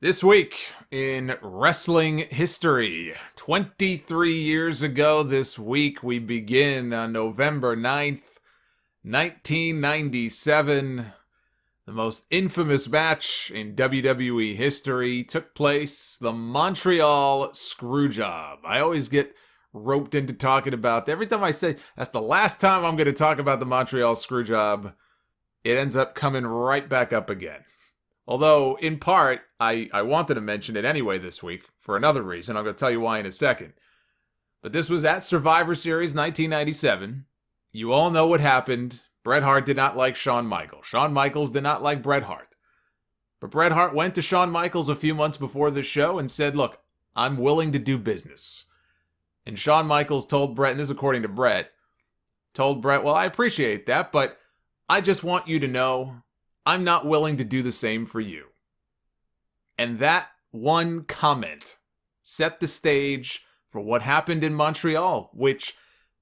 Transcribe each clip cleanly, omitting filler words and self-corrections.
This week in wrestling history, 23 years ago this week, we begin on November 9th, 1997. The most infamous match in WWE history took place, the Montreal Screwjob. I always get roped into talking about, every time I say, that's the last time I'm going to talk about the Montreal Screwjob, it ends up coming right back up again. Although, in part, I wanted to mention it anyway this week for another reason. I'm going to tell you why in a second. But this was at Survivor Series 1997. You all know what happened. Bret Hart did not like Shawn Michaels. Shawn Michaels did not like Bret Hart. But Bret Hart went to Shawn Michaels a few months before the show and said, look, I'm willing to do business. And Shawn Michaels told Bret, and this is according to Bret, told Bret, well, I appreciate that, but I just want you to know I'm not willing to do the same for you. And that one comment set the stage for what happened in Montreal, which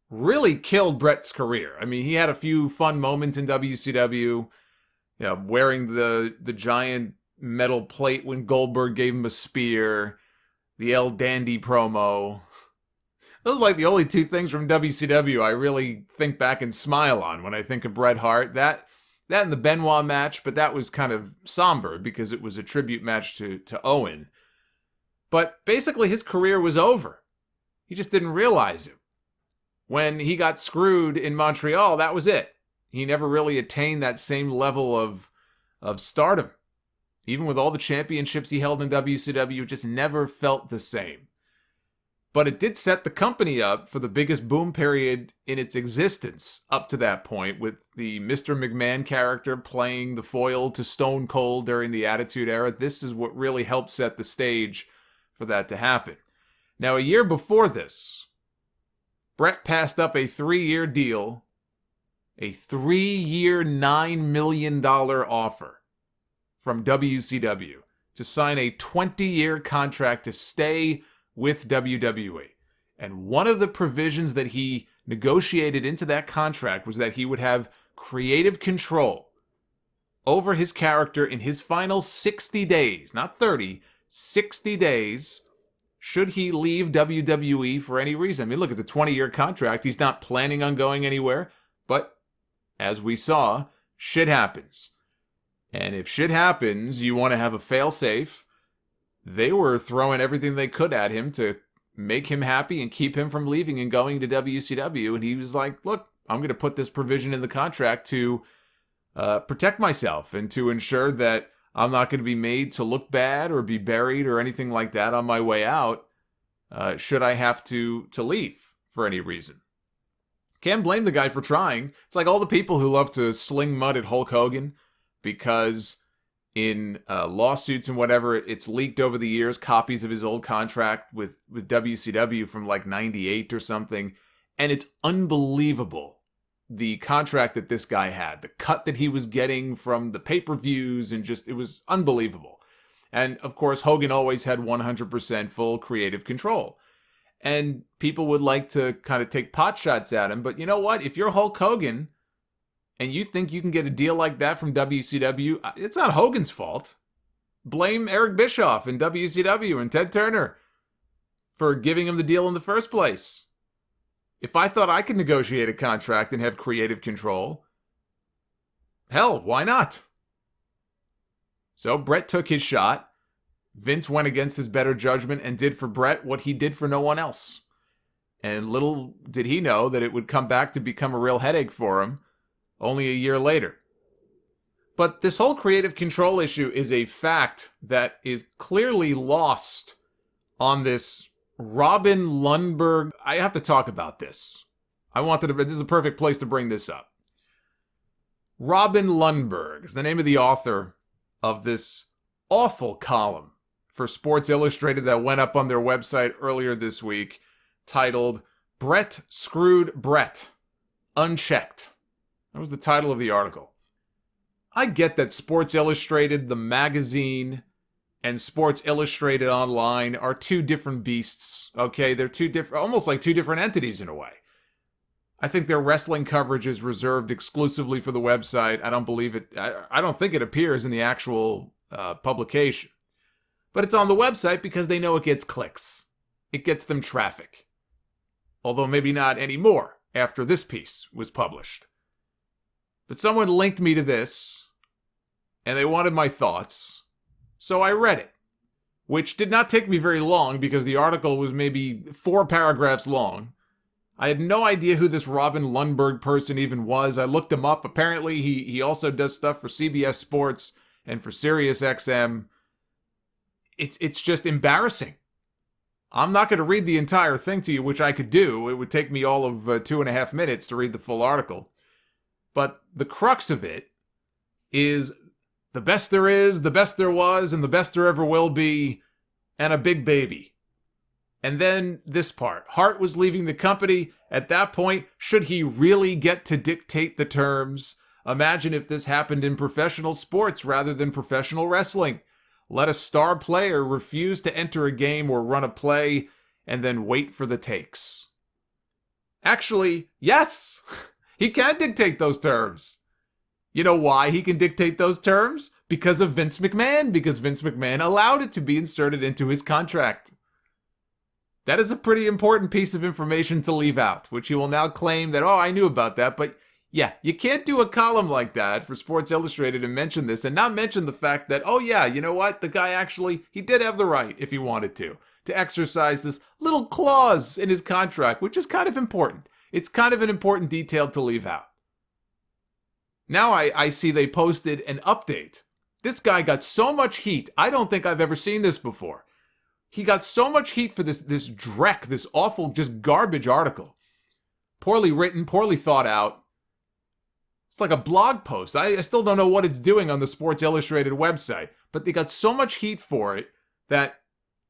really killed Bret's career. I mean, he had a few fun moments in WCW, wearing the giant metal plate when Goldberg gave him a spear, the El Dandy promo. Those are like the only two things from WCW I really think back and smile on when I think of Bret Hart. That and the Benoit match, but that was kind of somber because it was a tribute match to Owen. But basically his career was over. He just didn't realize it. When he got screwed in Montreal, that was it. He never really attained that same level of stardom. Even with all the championships he held in WCW, it just never felt the same. But it did set the company up for the biggest boom period in its existence up to that point, with the Mr. McMahon character playing the foil to Stone Cold during the Attitude Era. This is what really helped set the stage for that to happen. Now, a year before this, Bret passed up a 3-year deal, a 3-year $9 million offer from WCW to sign a 20-year contract to stay with WWE. And one of the provisions that he negotiated into that contract was that he would have creative control over his character in his final 60 days, not 30, 60 days, should he leave WWE for any reason. I mean, look at the 20-year contract. He's not planning on going anywhere, but as we saw, shit happens. And if shit happens, you want to have a fail-safe. They were throwing everything they could at him to make him happy and keep him from leaving and going to WCW. And he was like, look, I'm going to put this provision in the contract to protect myself and to ensure that I'm not going to be made to look bad or be buried or anything like that on my way out, should I have to leave for any reason. Can't blame the guy for trying. It's like all the people who love to sling mud at Hulk Hogan because in lawsuits and whatever, it's leaked over the years, copies of his old contract with WCW from like 98 or something. And it's unbelievable, the contract that this guy had, the cut that he was getting from the pay-per-views, and just, it was unbelievable. And of course, Hogan always had 100% full creative control. And people would like to kind of take pot shots at him. But you know what? If you're Hulk Hogan and you think you can get a deal like that from WCW, it's not Hogan's fault. Blame Eric Bischoff and WCW and Ted Turner for giving him the deal in the first place. If I thought I could negotiate a contract and have creative control, hell, why not? So Bret took his shot. Vince went against his better judgment and did for Bret what he did for no one else. And little did he know that it would come back to become a real headache for him only a year later. But this whole creative control issue is a fact that is clearly lost on this Robin Lundberg. I have to talk about this. This is a perfect place to bring this up. Robin Lundberg is the name of the author of this awful column for Sports Illustrated that went up on their website earlier this week, titled "Bret Screwed Bret, Unchecked." That was the title of the article. I get that Sports Illustrated, the magazine, and Sports Illustrated Online are two different beasts, okay? They're two different, almost like two different entities in a way. I think their wrestling coverage is reserved exclusively for the website. I don't believe it. I don't think it appears in the actual publication. But it's on the website because they know it gets clicks. It gets them traffic. Although maybe not anymore after this piece was published. But someone linked me to this, and they wanted my thoughts, so I read it. Which did not take me very long because the article was maybe 4 paragraphs long. I had no idea who this Robin Lundberg person even was. I looked him up. Apparently, he also does stuff for CBS Sports and for Sirius XM. It's just embarrassing. I'm not going to read the entire thing to you, which I could do. It would take me all of 2.5 minutes to read the full article. But the crux of it is the best there is, the best there was, and the best there ever will be, and a big baby. And then this part. Hart was leaving the company. At that point, should he really get to dictate the terms? Imagine if this happened in professional sports rather than professional wrestling. Let a star player refuse to enter a game or run a play and then wait for the takes. Actually, yes, he can dictate those terms. You know why he can dictate those terms? Because of Vince McMahon, because Vince McMahon allowed it to be inserted into his contract. That is a pretty important piece of information to leave out, which you will now claim that, oh, I knew about that, but yeah, you can't do a column like that for Sports Illustrated and mention this and not mention the fact that, oh yeah, you know what? The guy actually, he did have the right, if he wanted to exercise this little clause in his contract, which is kind of important. It's kind of an important detail to leave out. Now I see they posted an update. This guy got so much heat. I don't think I've ever seen this before. He got so much heat for this dreck, this awful, just garbage article. Poorly written, poorly thought out. It's like a blog post. I still don't know what it's doing on the Sports Illustrated website, but they got so much heat for it that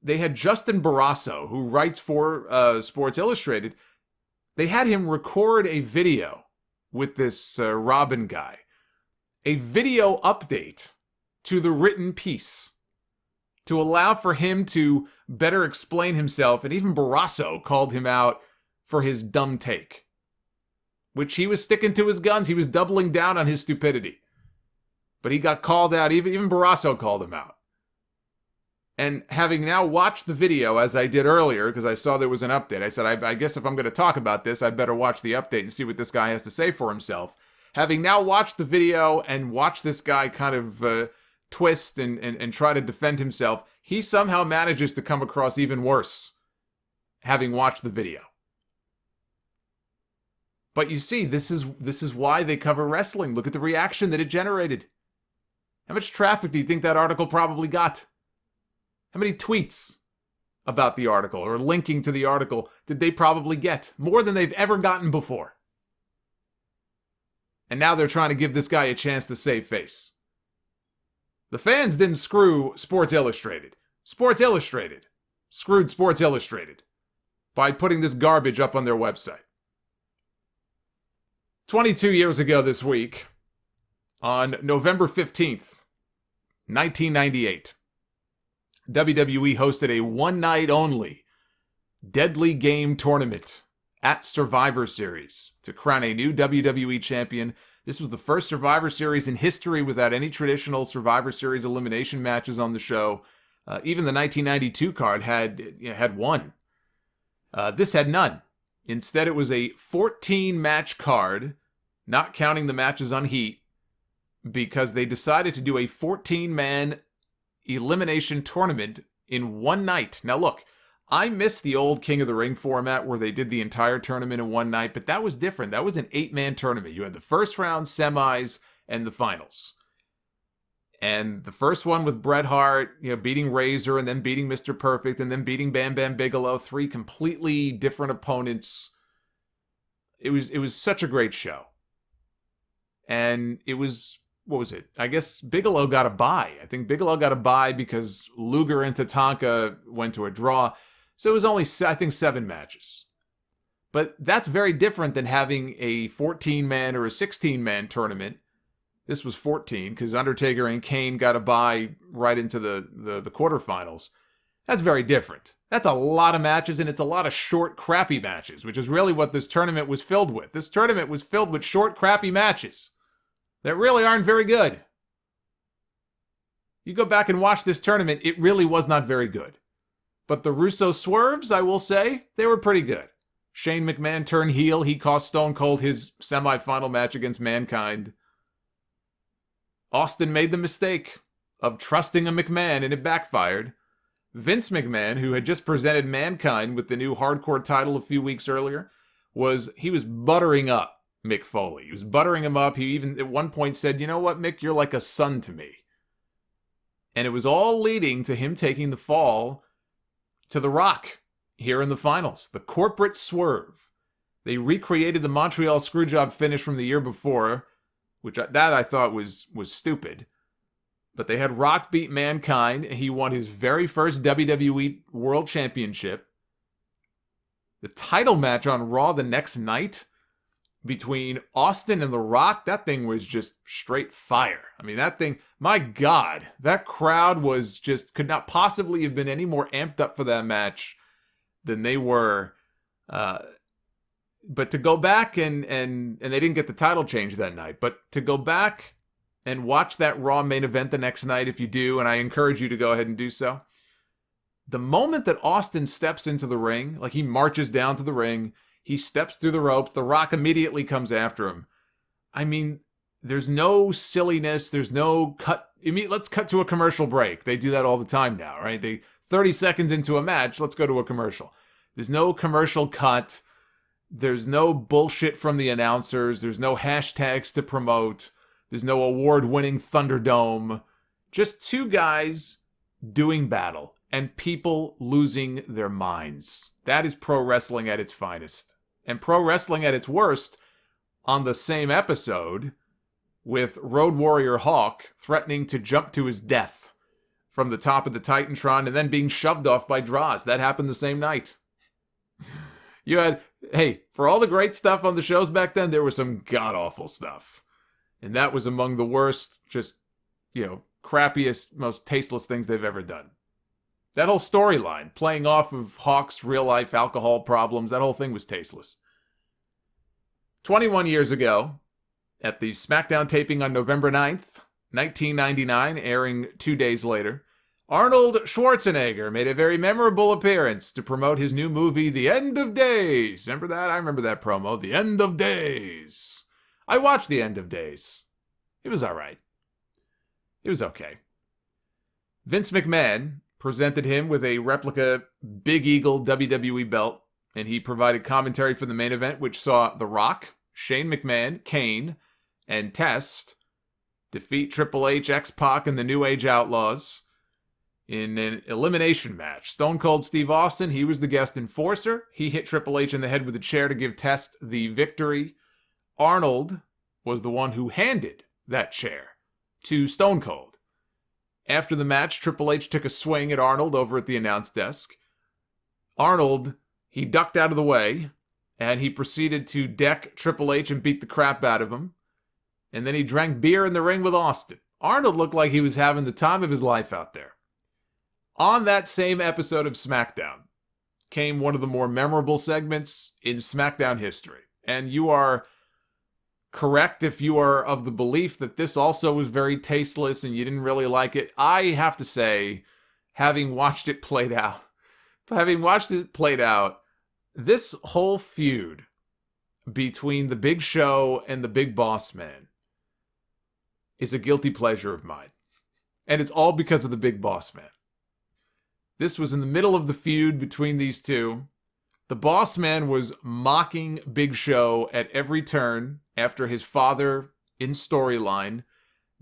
they had Justin Barrasso, who writes for Sports Illustrated, they had him record a video with this Robin guy. A video update to the written piece to allow for him to better explain himself, and even Barrasso called him out for his dumb take, which he was sticking to his guns. He was doubling down on his stupidity. But he got called out. Even Barrasso called him out. And having now watched the video, as I did earlier, because I saw there was an update, I said, I guess if I'm going to talk about this, I'd better watch the update and see what this guy has to say for himself. Having now watched the video and watched this guy kind of twist and try to defend himself, he somehow manages to come across even worse, having watched the video. But you see, this is why they cover wrestling. Look at the reaction that it generated. How much traffic do you think that article probably got? How many tweets about the article or linking to the article did they probably get? More than they've ever gotten before. And now they're trying to give this guy a chance to save face. The fans didn't screw Sports Illustrated. Sports Illustrated screwed Sports Illustrated by putting this garbage up on their website. 22 years ago this week, on November 15th, 1998, WWE hosted a one-night-only Deadly Game tournament at Survivor Series to crown a new WWE champion. This was the first Survivor Series in history without any traditional Survivor Series elimination matches on the show. Even the 1992 card had one. This had none. Instead, it was a 14-match card, not counting the matches on Heat, because they decided to do a 14-man elimination tournament in one night. Now look, I miss the old King of the Ring format where they did the entire tournament in one night, but that was different. That was an 8-man tournament. You had the first round, semis, and the finals. And the first one with Bret Hart, beating Razor, and then beating Mr. Perfect, and then beating Bam Bam Bigelow, 3 completely different opponents. It was such a great show. And it was, what was it? I guess Bigelow got a bye. I think Bigelow got a bye because Luger and Tatanka went to a draw. So it was only, I think, 7 matches. But that's very different than having a 14-man or a 16-man tournament. This was 14 because Undertaker and Kane got a bye right into the quarterfinals. That's very different. That's a lot of matches, and it's a lot of short, crappy matches, which is really what this tournament was filled with. This tournament was filled with short, crappy matches that really aren't very good. You go back and watch this tournament, it really was not very good. But the Russo swerves, I will say, they were pretty good. Shane McMahon turned heel. He cost Stone Cold his semifinal match against Mankind. Austin made the mistake of trusting a McMahon, and it backfired. Vince McMahon, who had just presented Mankind with the new hardcore title a few weeks earlier, was buttering up Mick Foley. He was buttering him up. He even at one point said, "You know what, Mick, you're like a son to me." And it was all leading to him taking the fall to The Rock here in the finals. The corporate swerve. They recreated the Montreal Screwjob finish from the year before, which I thought was stupid. But they had Rock beat Mankind, and he won his very first WWE World Championship. The title match on Raw the next night between Austin and The Rock, that thing was just straight fire. I mean, that thing, my God, that crowd was just, could not possibly have been any more amped up for that match than they were. But to go back and they didn't get the title change that night, but to go back and watch that Raw main event the next night, if you do, and I encourage you to go ahead and do so, the moment that Austin steps into the ring, like he marches down to the ring, he steps through the ropes, The Rock immediately comes after him. I mean, there's no silliness, there's no cut. I mean, let's cut to a commercial break. They do that all the time now, right? 30 seconds into a match, let's go to a commercial. There's no commercial cut. There's no bullshit from the announcers. There's no hashtags to promote. There's no award-winning Thunderdome. Just two guys doing battle and people losing their minds. That is pro wrestling at its finest. And pro wrestling at its worst on the same episode with Road Warrior Hawk threatening to jump to his death from the top of the Titantron and then being shoved off by Droz. That happened the same night. You had, hey, for all the great stuff on the shows back then, there was some god-awful stuff. And that was among the worst, just, crappiest, most tasteless things they've ever done. That whole storyline, playing off of Hawk's real-life alcohol problems, that whole thing was tasteless. 21 years ago, at the SmackDown taping on November 9th, 1999, airing 2 days later, Arnold Schwarzenegger made a very memorable appearance to promote his new movie, The End of Days. Remember that? I remember that promo, The End of Days. I watched The End of Days. It was all right. It was okay. Vince McMahon presented him with a replica Big Eagle WWE belt, and he provided commentary for the main event, which saw The Rock, Shane McMahon, Kane, and Test defeat Triple H, X-Pac, and the New Age Outlaws in an elimination match. Stone Cold Steve Austin, he was the guest enforcer. He hit Triple H in the head with a chair to give Test the victory. Arnold was the one who handed that chair to Stone Cold. After the match, Triple H took a swing at Arnold over at the announce desk. Arnold, he ducked out of the way, and he proceeded to deck Triple H and beat the crap out of him. And then he drank beer in the ring with Austin. Arnold looked like he was having the time of his life out there. On that same episode of SmackDown came one of the more memorable segments in SmackDown history. And you are correct if you are of the belief that this also was very tasteless and you didn't really like it. I have to say, having watched it played out, this whole feud between the Big Show and the Big Boss Man is a guilty pleasure of mine. And it's all because of the Big Boss Man. This was in the middle of the feud between these two. The Boss Man was mocking Big Show at every turn after his father, in storyline,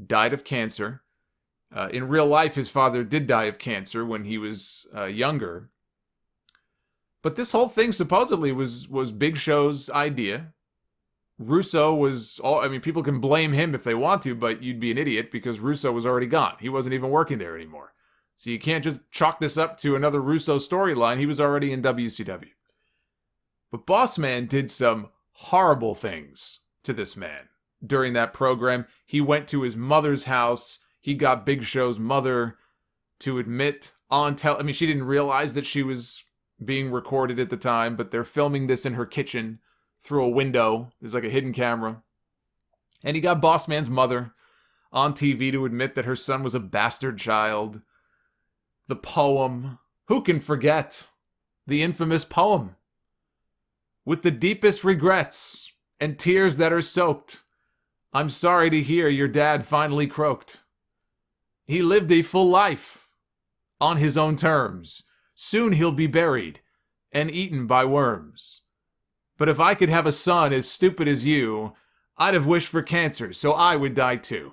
died of cancer. In real life, his father did die of cancer when he was younger. But this whole thing supposedly was Big Show's idea. Russo was people can blame him if they want to, but you'd be an idiot because Russo was already gone. He wasn't even working there anymore. So you can't just chalk this up to another Russo storyline. He was already in WCW. But Boss Man did some horrible things to this man during that program. He went to his mother's house. He got Big Show's mother to admit on she didn't realize that she was being recorded at the time, but they're filming this in her kitchen through a window. There's like a hidden camera. And he got Boss Man's mother on TV to admit that her son was a bastard child. The poem. Who can forget the infamous poem? With the deepest regrets and tears that are soaked, I'm sorry to hear your dad finally croaked. He lived a full life on his own terms. Soon he'll be buried and eaten by worms. But if I could have a son as stupid as you, I'd have wished for cancer so I would die too.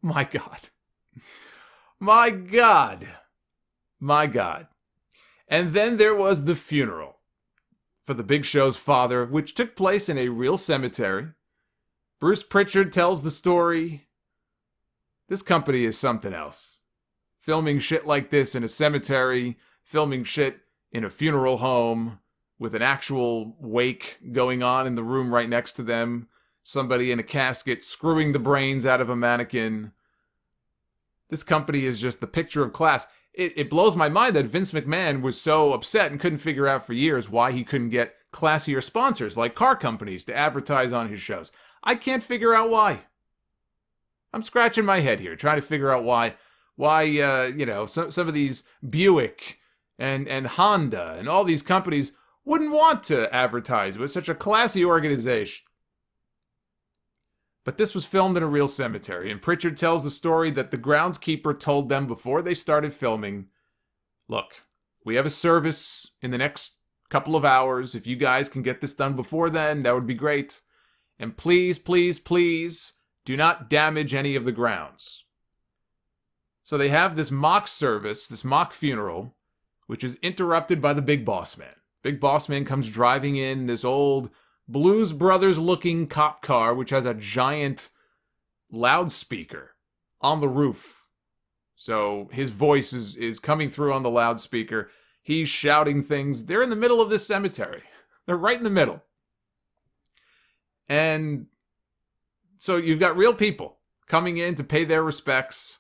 My God. My God. My God. And then there was the funeral for the Big Show's father, which took place in a real cemetery. Bruce Pritchard tells the story. This company is something else. Filming shit like this in a cemetery, filming shit in a funeral home, with an actual wake going on in the room right next to them, somebody in a casket screwing the brains out of a mannequin. This company is just the picture of class. It blows my mind that Vince McMahon was so upset and couldn't figure out for years why he couldn't get classier sponsors like car companies to advertise on his shows. I can't figure out why. I'm scratching my head here, trying to figure out why some of these Buick and Honda and all these companies wouldn't want to advertise with such a classy organization. But this was filmed in a real cemetery, and Pritchard tells the story that the groundskeeper told them before they started filming, look, we have a service in the next couple of hours. If you guys can get this done before then, that would be great. And please, please, please, do not damage any of the grounds. So they have this mock service, this mock funeral, which is interrupted by the Big Boss Man. Big Boss Man comes driving in this old Blues Brothers-looking cop car, which has a giant loudspeaker on the roof. So his voice is coming through on the loudspeaker. He's shouting things. They're in the middle of this cemetery. They're right in the middle. And so you've got real people coming in to pay their respects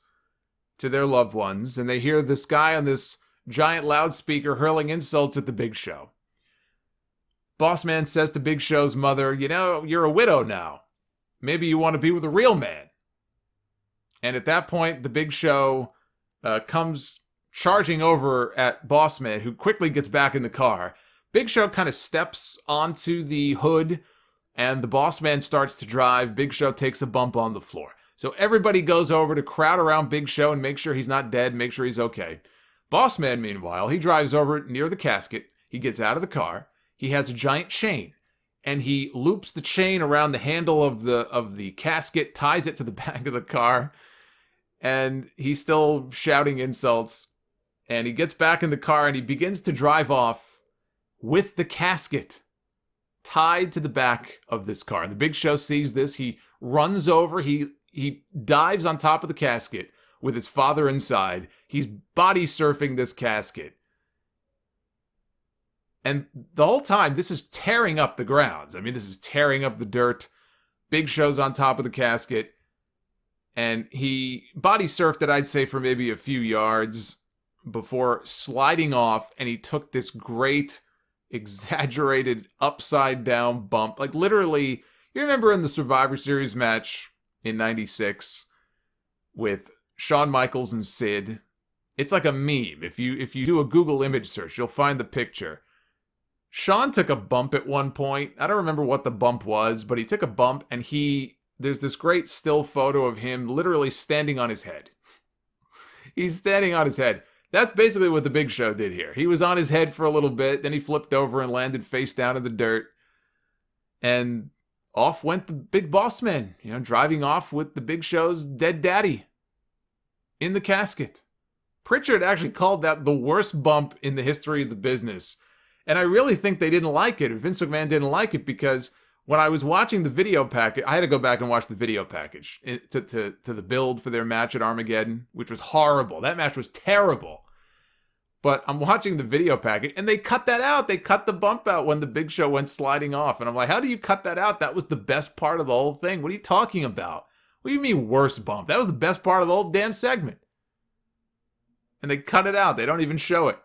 to their loved ones, and they hear this guy on this giant loudspeaker hurling insults at the Big Show. Boss Man says to Big Show's mother, you know, you're a widow now. Maybe you want to be with a real man. And at that point, the Big Show comes charging over at Boss Man, who quickly gets back in the car. Big Show kind of steps onto the hood, and the Boss Man starts to drive. Big Show takes a bump on the floor. So everybody goes over to crowd around Big Show and make sure he's not dead, make sure he's okay. Boss Man, meanwhile, he drives over near the casket. He gets out of the car. He has a giant chain, and he loops the chain around the handle of the casket, ties it to the back of the car, and he's still shouting insults. And he gets back in the car, and he begins to drive off with the casket tied to the back of this car. And the Big Show sees this. He runs over. He dives on top of the casket with his father inside. He's body surfing this casket. And the whole time, this is tearing up the grounds. I mean, this is tearing up the dirt. Big Show's on top of the casket. And he body surfed it, I'd say, for maybe a few yards before sliding off. And he took this great, exaggerated, upside-down bump. Like, literally, you remember in the Survivor Series match in 96 with Shawn Michaels and Sid? It's like a meme. If you do a Google image search, you'll find the picture. Shawn took a bump at one point. I don't remember what the bump was, but he took a bump, and there's this great still photo of him literally standing on his head. He's standing on his head. That's basically what the Big Show did here. He was on his head for a little bit, then he flipped over and landed face down in the dirt. And off went the Big Boss Man, driving off with the Big Show's dead daddy in the casket. Pritchard actually called that the worst bump in the history of the business. And I really think they didn't like it. Vince McMahon didn't like it because when I was watching the video package, I had to go back and watch the video package to the build for their match at Armageddon, which was horrible. That match was terrible. But I'm watching the video package, and they cut that out. They cut the bump out when the Big Show went sliding off. And I'm like, how do you cut that out? That was the best part of the whole thing. What are you talking about? What do you mean worst bump? That was the best part of the whole damn segment. And they cut it out. They don't even show it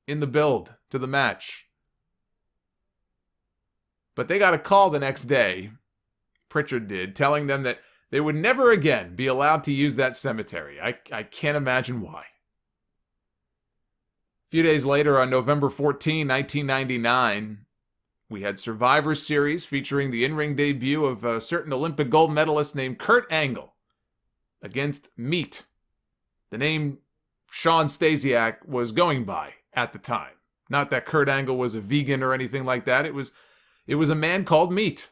in the build to the match. But they got a call the next day, Pritchard did, telling them that They would never again be allowed to use that cemetery. I can't imagine why. A few days later, on November 14, 1999, we had Survivor Series featuring the in-ring debut of a certain Olympic gold medalist named Kurt Angle against Meat, the name Sean Stasiak was going by at the time. Not that Kurt Angle was a vegan or anything like that. It was a man called Meat.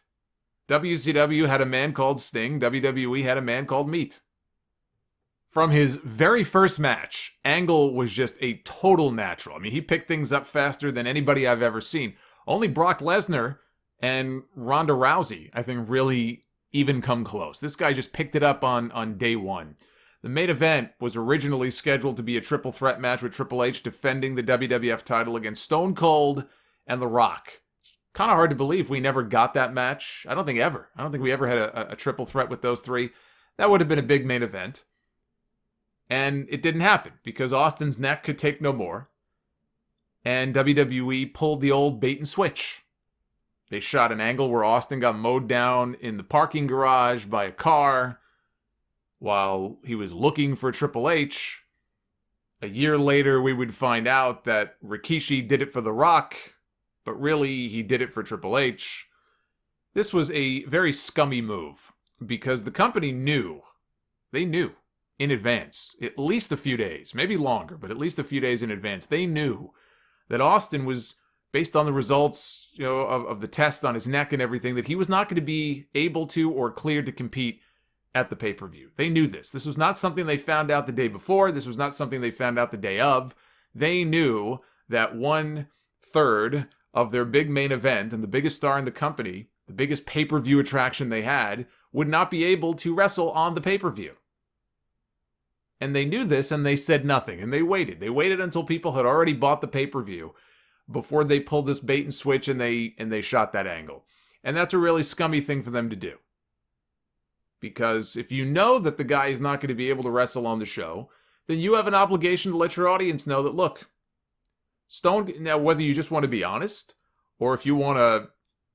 WCW had a man called Sting. WWE had a man called Meat. From his very first match, Angle was just a total natural. I mean, he picked things up faster than anybody I've ever seen. Only Brock Lesnar and Ronda Rousey, I think, really even come close. This guy just picked it up on day one. The main event was originally scheduled to be a triple threat match with Triple H defending the WWF title against Stone Cold and The Rock. It's kind of hard to believe we never got that match. I don't think we ever had a triple threat with those three. That would have been a big main event. And it didn't happen because Austin's neck could take no more. And WWE pulled the old bait and switch. They shot an angle where Austin got mowed down in the parking garage by a car while he was looking for Triple H. A year later, we would find out that Rikishi did it for The Rock, but really he did it for Triple H. This was a very scummy move because the company knew in advance, at least a few days, maybe longer, but at least a few days in advance, they knew that Austin was, based on the results, of the test on his neck and everything, that he was not going to be able to or cleared to compete at the pay-per-view. They knew this. This was not something they found out the day before. This was not something they found out the day of. They knew that 1/3 of their big main event and the biggest star in the company, the biggest pay-per-view attraction they had, would not be able to wrestle on the pay-per-view. And they knew this, and they said nothing, and they waited. They waited until people had already bought the pay-per-view before they pulled this bait and switch and they shot that angle. And that's a really scummy thing for them to do. Because if you know that the guy is not going to be able to wrestle on the show, then you have an obligation to let your audience know that, look, Stone, now whether you just want to be honest, or if you want to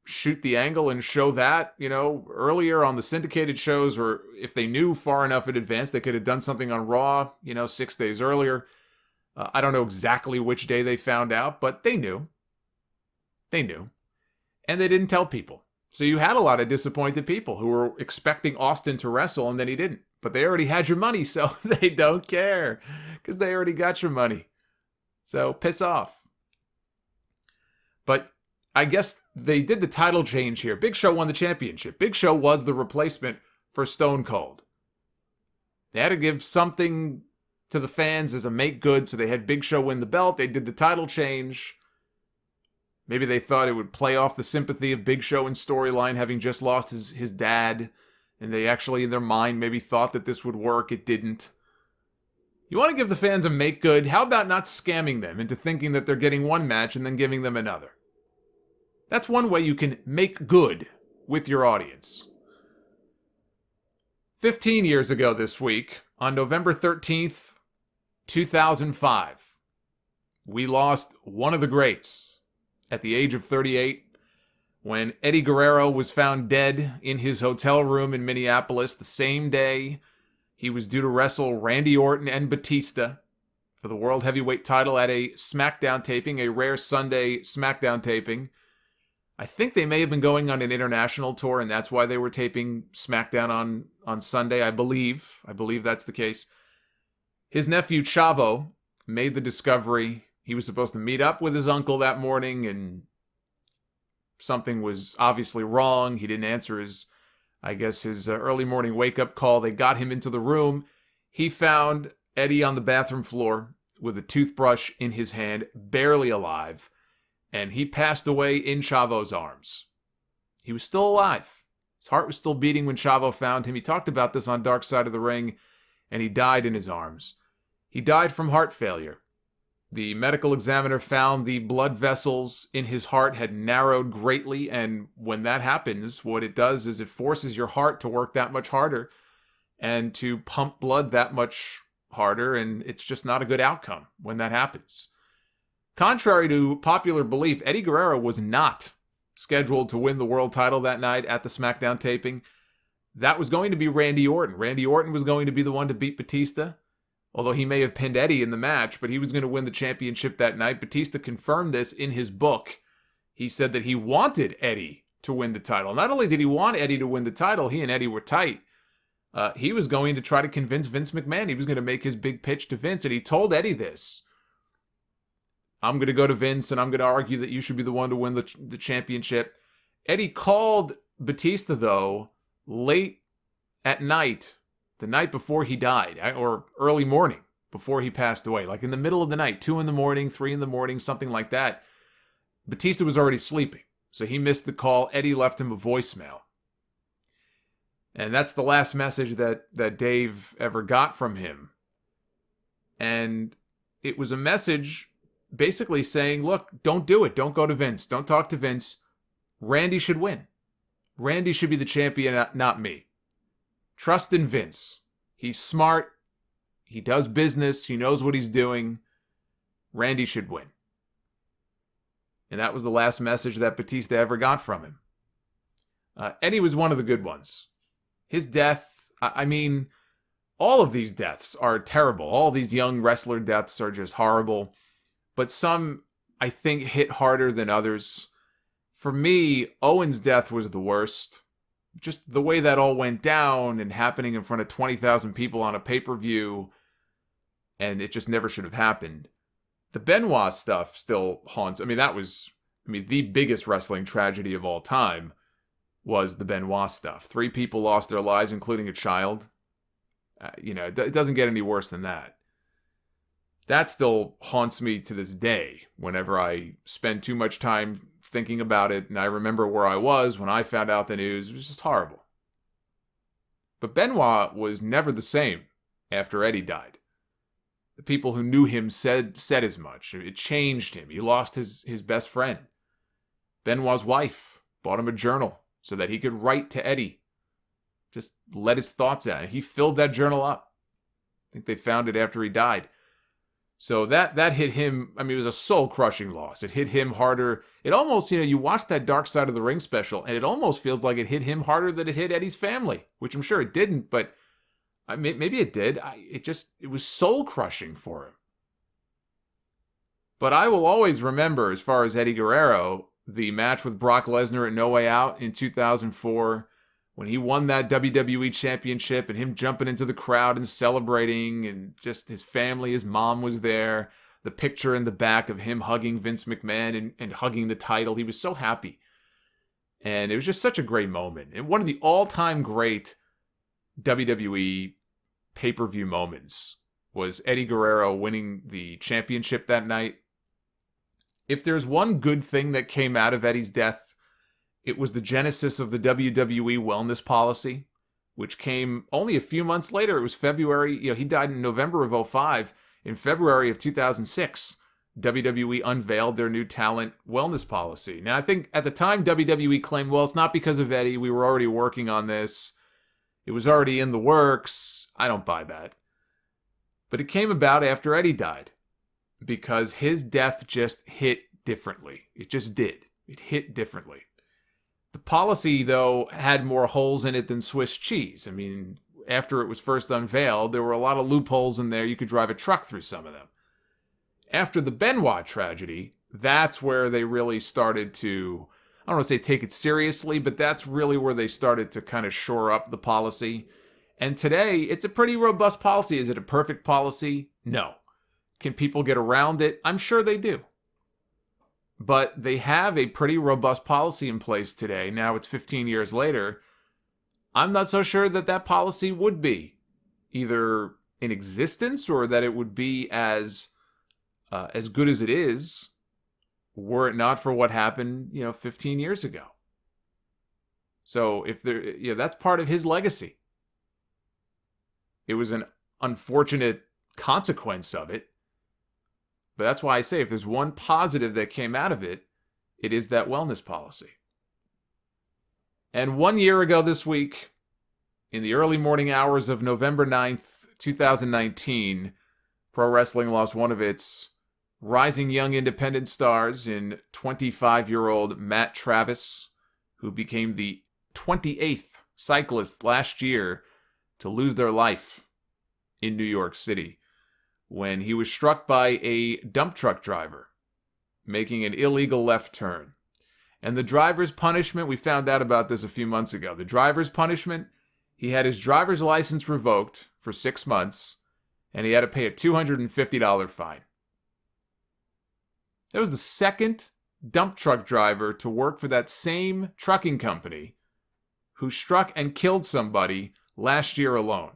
shoot the angle and show that, earlier on the syndicated shows, or if they knew far enough in advance, they could have done something on Raw, 6 days earlier. I don't know exactly which day they found out, but they knew. They knew. And they didn't tell people. So you had a lot of disappointed people who were expecting Austin to wrestle and then he didn't. But they already had your money, so they don't care because they already got your money. So piss off. But I guess they did the title change here. Big Show won the championship. Big Show was the replacement for Stone Cold. They had to give something to the fans as a make good, so they had Big Show win the belt. They did the title change. Maybe they thought it would play off the sympathy of Big Show in storyline, having just lost his dad. And they actually, in their mind, maybe thought that this would work. It didn't. You want to give the fans a make good? How about not scamming them into thinking that they're getting one match and then giving them another? That's one way you can make good with your audience. 15 years ago this week, on November 13th, 2005, we lost one of the greats. At the age of 38, when Eddie Guerrero was found dead in his hotel room in Minneapolis the same day he was due to wrestle Randy Orton and Batista for the World Heavyweight title at a SmackDown taping, a rare Sunday SmackDown taping. I think they may have been going on an international tour, and that's why they were taping SmackDown on Sunday, I believe. I believe that's the case. His nephew Chavo made the discovery. He was supposed to meet up with his uncle that morning, and something was obviously wrong. He didn't answer his early morning wake-up call. They got him into the room. He found Eddie on the bathroom floor with a toothbrush in his hand, barely alive, and he passed away in Chavo's arms. He was still alive. His heart was still beating when Chavo found him. He talked about this on Dark Side of the Ring, and he died in his arms. He died from heart failure. The medical examiner found the blood vessels in his heart had narrowed greatly, and when that happens, what it does is it forces your heart to work that much harder and to pump blood that much harder, and it's just not a good outcome when that happens. Contrary to popular belief, Eddie Guerrero was not scheduled to win the world title that night at the SmackDown taping. that was going to be Randy Orton. Randy Orton was going to be the one to beat Batista, although he may have pinned Eddie in the match, but he was going to win the championship that night. Batista confirmed this in his book. He said that he wanted Eddie to win the title. Not only did he want Eddie to win the title, he and Eddie were tight. He was going to try to convince Vince McMahon. He was going to make his big pitch to Vince, and he told Eddie this. I'm going to go to Vince, and I'm going to argue that you should be the one to win the championship. Eddie called Batista, though, late at night, the night before he died, or early morning before he passed away, like in the middle of the night, 2 a.m, 3 a.m, something like that. Batista was already sleeping, so he missed the call. Eddie left him a voicemail. And that's the last message that Dave ever got from him. And it was a message basically saying, look, don't do it. Don't go to Vince. Don't talk to Vince. Randy should win. Randy should be the champion, not me. Trust in Vince. He's smart. He does business. He knows what he's doing. Randy should win. And that was the last message that Batista ever got from him. Eddie was one of the good ones. His death, I mean, all of these deaths are terrible. All these young wrestler deaths are just horrible. But some, I think, hit harder than others. For me, Owen's death was the worst. Just the way that all went down and happening in front of 20,000 people on a pay-per-view. And it just never should have happened. The Benoit stuff still haunts. The biggest wrestling tragedy of all time was the Benoit stuff. 3 people lost their lives, including a child. It doesn't get any worse than that. That still haunts me to this day whenever I spend too much time thinking about it, and I remember where I was when I found out the news. It was just horrible. But Benoit was never the same after Eddie died. The people who knew him said as much. It changed him. He lost his best friend. Benoit's wife bought him a journal so that he could write to Eddie. Just let his thoughts out. He filled that journal up. I think they found it after he died. So that hit him. It was a soul-crushing loss. It hit him harder. It almost, you watch that Dark Side of the Ring special, and it almost feels like it hit him harder than it hit Eddie's family, which I'm sure it didn't, but maybe it did. It was soul-crushing for him. But I will always remember, as far as Eddie Guerrero, the match with Brock Lesnar at No Way Out in 2004, when he won that WWE championship and him jumping into the crowd and celebrating, and just his family, his mom was there, the picture in the back of him hugging Vince McMahon and hugging the title. He was so happy. And it was just such a great moment. And one of the all-time great WWE pay-per-view moments was Eddie Guerrero winning the championship that night. If there's one good thing that came out of Eddie's death, it was the genesis of the WWE wellness policy, which came only a few months later. It was February. He died in November of 2005. In February of 2006, WWE unveiled their new talent wellness policy. Now, I think at the time, WWE claimed, well, it's not because of Eddie. We were already working on this. It was already in the works. I don't buy that. But it came about after Eddie died, because his death just hit differently. It just did. It hit differently. The policy, though, had more holes in it than Swiss cheese. After it was first unveiled, there were a lot of loopholes in there. You could drive a truck through some of them. After the Benoit tragedy, that's where they really started to, I don't want to say take it seriously, but that's really where they started to kind of shore up the policy. And today, it's a pretty robust policy. Is it a perfect policy? No. Can people get around it? I'm sure they do. But they have a pretty robust policy in place today. Now it's 15 years later. I'm not so sure that policy would be either in existence or that it would be as good as it is were it not for what happened, 15 years ago. So that's part of his legacy. It was an unfortunate consequence of it. But that's why I say if there's one positive that came out of it, it is that wellness policy. And 1 year ago this week, in the early morning hours of November 9th, 2019, pro wrestling lost one of its rising young independent stars in 25-year-old Matt Travis, who became the 28th cyclists last year to lose their life in New York City when he was struck by a dump truck driver making an illegal left turn. And the driver's punishment, we found out about this a few months ago. The driver's punishment, he had his driver's license revoked for 6 months, and he had to pay a $250 fine. That was the second dump truck driver to work for that same trucking company who struck and killed somebody last year alone.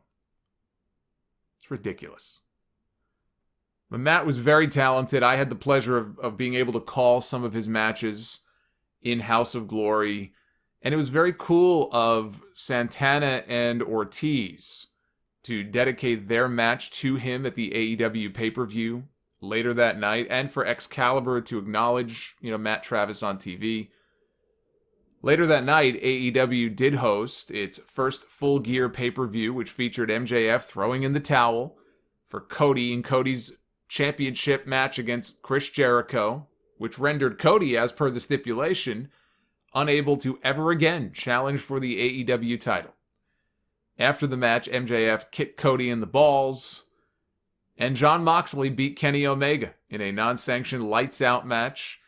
It's ridiculous. But Matt was very talented. I had the pleasure of being able to call some of his matches in House of Glory. And it was very cool of Santana and Ortiz to dedicate their match to him at the AEW pay-per-view later that night, and for Excalibur to acknowledge, Matt Travis on TV. Later that night, AEW did host its first Full Gear pay-per-view, which featured MJF throwing in the towel for Cody in Cody's championship match against Chris Jericho, which rendered Cody, as per the stipulation, unable to ever again challenge for the AEW title. After the match, MJF kicked Cody in the balls, and Jon Moxley beat Kenny Omega in a non-sanctioned lights-out match.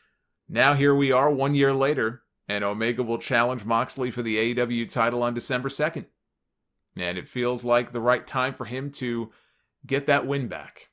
Now here we are 1 year later, and Omega will challenge Moxley for the AEW title on December 2nd. And it feels like the right time for him to get that win back.